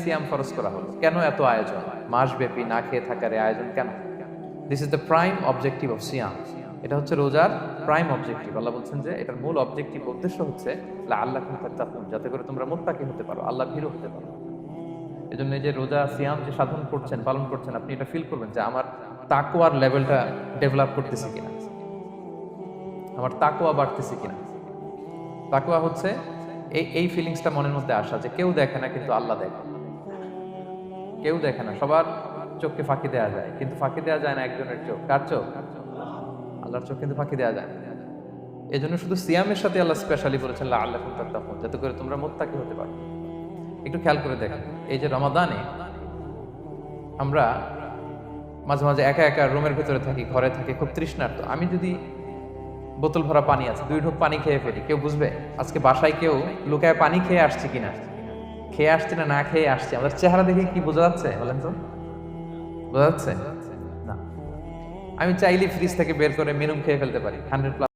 সিয়াম ফরজ করা হলো? কেন এত আয়োজন? মাসব্যাপী না খেয়ে থাকার এই আয়োজন কেন? This is the prime objective of Siam. এটা হচ্ছে রোজার প্রাইম অবজেক্টিভ। আল্লাহ বলছেন যে এটার মূল অবজেক্টিভ, উদ্দেশ্য হচ্ছে লাআল্লাকুম তাত্তাকুন, যাতে করে তোমরা মুত্তাকি হতে পারো, আল্লাহ ভীরু হতে পারো। এজন্য এই যে রোজা সিয়াম যে সাধন করছেন, পালন করছেন, আপনি এটা ফিল করবেন যে আমার তাকওয়ার লেভেলটা ডেভেলপ করতেছে কিনা, আমার তাকওয়া বাড়তেছে কিনা। তাকওয়া হচ্ছে এই ফিলিংসটা মনের মধ্যে আসা যে কেউ দেখে না কিন্তু আল্লাহ দেখে। কেউ দেখে না, সবার চোখকে ফাঁকি দেওয়া যায়, কিন্তু ফাঁকি দেওয়া যায় না একজনের চোখ। কার চোখ? আল্লাহর চোখ কিন্তু ফাঁকি দেওয়া যায় না। এই জন্য শুধু সিয়ামের সাথে আল্লাহ স্পেশালি বলেছেন লাআল্লাকুম তাত্তাকুন, যাতে করে তোমরা মুত্তাকি হতে পারো। একটু খেয়াল করে দেখেন, এই যে রমাদানে আমরা মাঝে মাঝে একা একা রুমের ভেতরে থাকি, ঘরে থাকি, খুব তৃষ্ণার্ত। আমি যদি বোতল ভরা পানি আছে, 2 ঢোক পানি খেয়ে ফেলি, কেউ বুঝবে? আজকে বাসায় কেউ লুকায় পানি খেয়ে আসছে কিনা, খেয়ে আসছে না না খেয়ে আসছে, আমাদের চেহারা দেখে কি বোঝা যাচ্ছে বলেন তো? বোঝা যাচ্ছে না। আমি চাইলে ফ্রিজ থেকে বের করে মিনুম খেয়ে ফেলতে পারি 100+